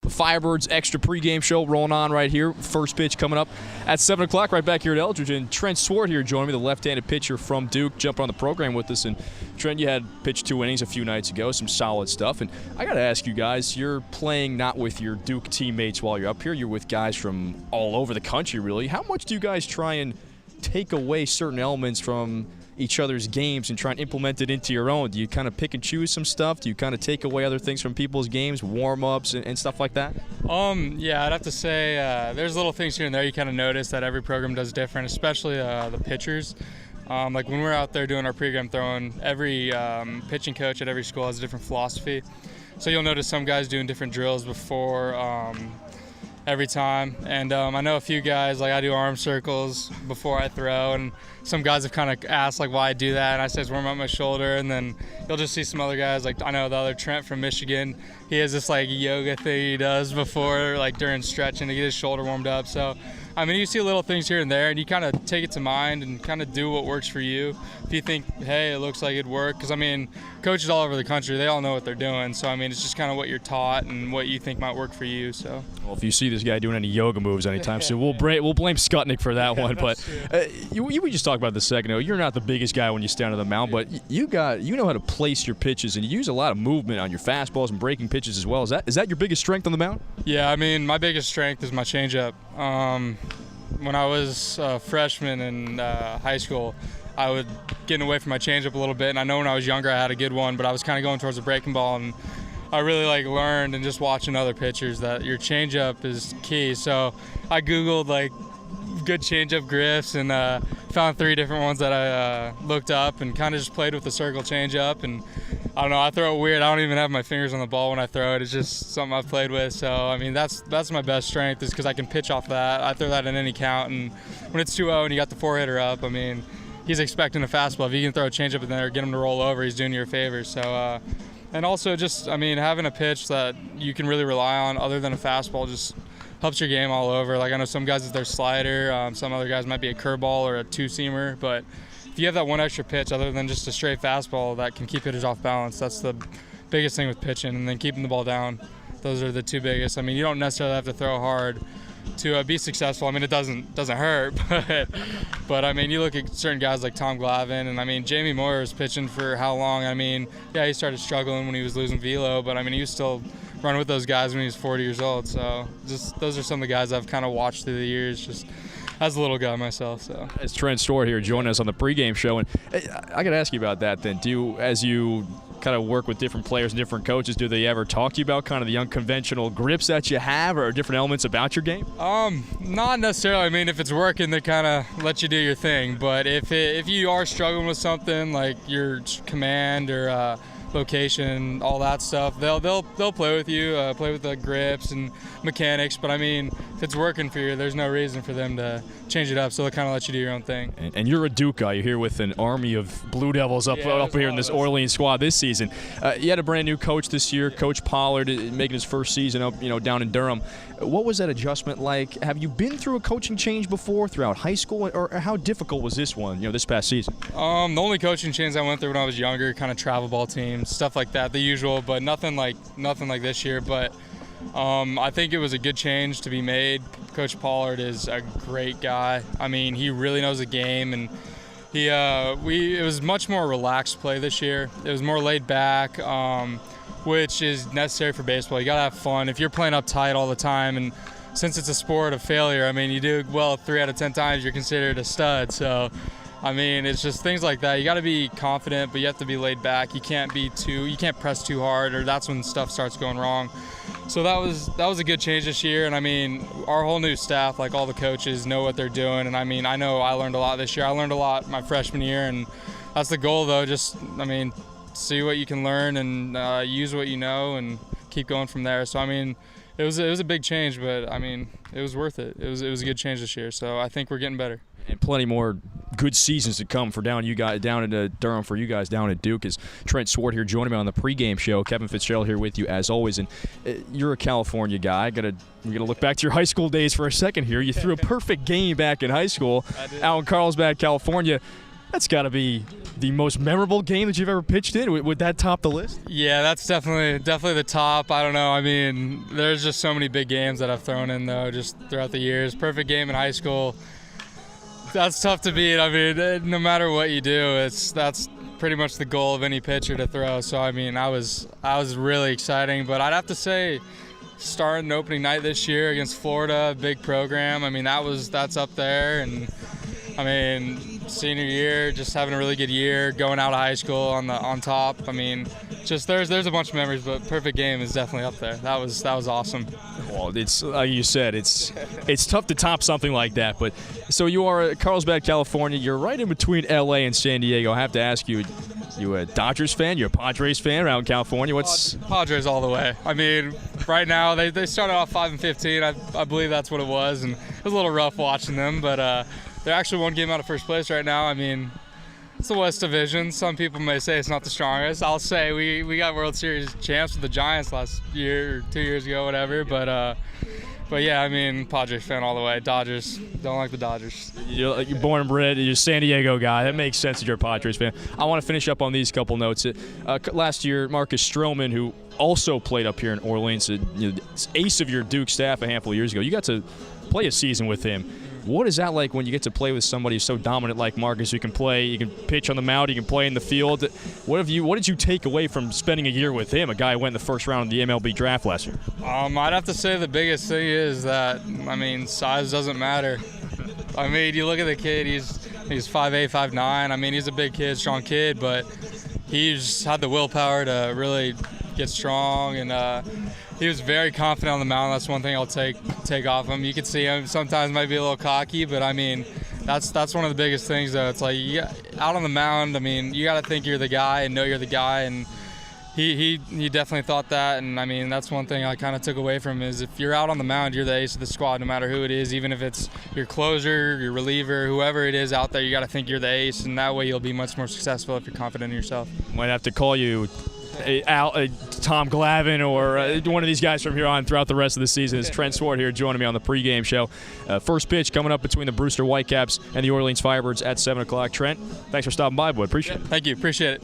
The Firebirds extra pregame show rolling on right here. First pitch coming up at 7 o'clock right back here at Eldridge. And Trent Swart here joining me, the left-handed pitcher from Duke, jumping on the program with us. And Trent, you had pitched 2 innings a few nights ago, some solid stuff. And I got to ask you guys, you're playing not with your Duke teammates while you're up here. You're with guys from all over the country, really. How much do you guys try and take away certain elements from each other's games and try and implement it into your own? Do you kind of pick and choose some stuff? Do you kind of take away other things from people's games, warm-ups and stuff like that? Yeah, I'd have to say there's little things here and there you kind of notice that every program does different, especially the pitchers. Like when we're out there doing our pregame throwing, every pitching coach at every school has a different philosophy. So you'll notice some guys doing different drills before every time. And I know a few guys, like I do arm circles before I throw, and some guys have kind of asked like why I do that, and I says warm up my shoulder. And then you'll just see some other guys, like I know the other Trent from Michigan, he has this like yoga thing he does before, like during stretching to get his shoulder warmed up. So I mean, you see little things here and there, and you kind of take it to mind and kind of do what works for you. If you think, hey, it looks like it'd work, because I mean, coaches all over the country, they all know what they're doing. So I mean, it's just kind of what you're taught and what you think might work for you. So. Well, if you see this guy doing any yoga moves anytime soon, we'll blame Skutnik for that one. But we just talked about this a second ago. You're not the biggest guy when you stand on the mound, but you know how to place your pitches, and you use a lot of movement on your fastballs and breaking pitches as well. Is that your biggest strength on the mound? Yeah, I mean, my biggest strength is my changeup. When I was a freshman in high school, I would get away from my changeup a little bit, and I know when I was younger I had a good one, but I was kind of going towards the breaking ball, and I really learned and just watching other pitchers that your changeup is key. So I Googled good changeup grips and found 3 different ones that I looked up and kind of just played with the circle changeup. And I don't know, I throw it weird. I don't even have my fingers on the ball when I throw it. It's just something I've played with. So I mean, that's my best strength, is because I can pitch off that. I throw that in any count, and when it's 2-0 and you got the 4-hitter up, I mean, he's expecting a fastball. If you can throw a changeup in there, get him to roll over, he's doing you a favor. So. And also just, I mean, having a pitch that you can really rely on other than a fastball just helps your game all over. Like I know some guys it's their slider, some other guys might be a curveball or a 2-seamer, but if you have that one extra pitch other than just a straight fastball that can keep hitters off balance, that's the biggest thing with pitching. And then keeping the ball down, those are the 2 biggest. I mean, you don't necessarily have to throw hard to be successful. I mean, it doesn't hurt, but I mean, you look at certain guys like Tom Glavine, and I mean, Jamie Moyer was pitching for how long? I mean, yeah, he started struggling when he was losing velo, but I mean, he was still running with those guys when he was 40 years old. So just those are some of the guys I've kind of watched through the years, just as a little guy myself. So it's Trent Swart here joining us on the pregame show, and I got to ask you about that. Then, as you kind of work with different players and different coaches, do they ever talk to you about kind of the unconventional grips that you have or different elements about your game? Not necessarily. I mean, if it's working, they kind of let you do your thing. But if you are struggling with something like your command or location, all that stuff, they'll play with you, play with the grips and mechanics. But I mean, if it's working for you, there's no reason for them to change it up. So they'll kind of let you do your own thing. And you're a Duke guy. You're here with an army of Blue Devils up here in this Orleans squad this season. You had a brand new coach this year, Coach Pollard, making his first season up, down in Durham. What was that adjustment like? Have you been through a coaching change before throughout high school, or how difficult was this one, this past season? The only coaching change I went through when I was younger, kind of travel ball teams, stuff like that, the usual, but nothing like this year. But I think it was a good change to be made. Coach Pollard is a great guy. I mean, he really knows the game, and it was much more relaxed play this year. It was more laid back, which is necessary for baseball. You gotta have fun. If you're playing up tight all the time, and since it's a sport of failure, I mean, you do well 3 out of 10 times, you're considered a stud. So I mean, it's just things like that. You got to be confident, but you have to be laid back. You can't press too hard, or that's when stuff starts going wrong. So that was a good change this year. And I mean, our whole new staff, like all the coaches, know what they're doing. And I mean, I know I learned a lot this year. I learned a lot my freshman year, and that's the goal, though. Just, I mean, see what you can learn and use what you know, and keep going from there. So I mean, it was a big change, but I mean, it was worth it. It was a good change this year. So I think we're getting better. And plenty more good seasons to come for down in Durham for you guys down at Duke. Is Trent Swart here joining me on the pregame show. Kevin Fitzgerald here with you as always. And you're a California guy. We're gonna look back to your high school days for a second here. You threw a perfect game back in high school out in Carlsbad, California. That's got to be the most memorable game that you've ever pitched in. Would that top the list? Yeah, that's definitely the top. I don't know. I mean, there's just so many big games that I've thrown in, though, just throughout the years. Perfect game in high school. That's tough to beat. I mean, no matter what you do, that's pretty much the goal of any pitcher to throw. So, I mean, I was really exciting. But I'd have to say, starting opening night this year against Florida, big program. I mean, that's up there. And I mean, senior year, just having a really good year, going out of high school on top. I mean, just there's a bunch of memories, but perfect game is definitely up there. That was awesome. Well, it's like you said, it's tough to top something like that. But so you are at Carlsbad, California. You're right in between LA and San Diego. I have to ask you. You a Dodgers fan? You a Padres fan around California? What's Padres all the way? I mean, right now they started off 5-15. I believe that's what it was, and it was a little rough watching them. But they're actually one game out of first place right now. I mean, it's the West Division. Some people may say it's not the strongest. I'll say we got World Series champs with the Giants last year or 2 years ago, whatever. But yeah, I mean, Padres fan all the way. Dodgers, don't like the Dodgers. You're born and bred. You're a San Diego guy. That makes sense that you're a Padres fan. I want to finish up on these couple notes. Last year, Marcus Stroman, who also played up here in Orleans, ace of your Duke staff a handful of years ago. You got to play a season with him. What is that like when you get to play with somebody who's so dominant like Marcus? You can pitch on the mound, you can play in the field. What did you take away from spending a year with him, a guy who went in the first round of the MLB draft last year? I'd have to say the biggest thing is that, I mean, size doesn't matter. I mean, you look at the kid, he's 5'8", 5'9". I mean, he's a big kid, strong kid, but he's had the willpower to really get strong, and he was very confident on the mound. That's one thing I'll take off him. You can see him sometimes might be a little cocky, but I mean, that's one of the biggest things, though. It's like out on the mound, I mean, you got to think you're the guy and know you're the guy, and he definitely thought that. And I mean, that's one thing I kind of took away from him is if you're out on the mound, you're the ace of the squad, no matter who it is, even if it's your closer, your reliever, whoever it is out there. You got to think you're the ace, and that way you'll be much more successful if you're confident in yourself. Might have to call you Tom Glavine or one of these guys from here on throughout the rest of the season. It's Trent Swart here joining me on the pregame show. First pitch coming up between the Brewster Whitecaps and the Orleans Firebirds at 7 o'clock. Trent, thanks for stopping by, boy. Appreciate it. Thank you. Appreciate it.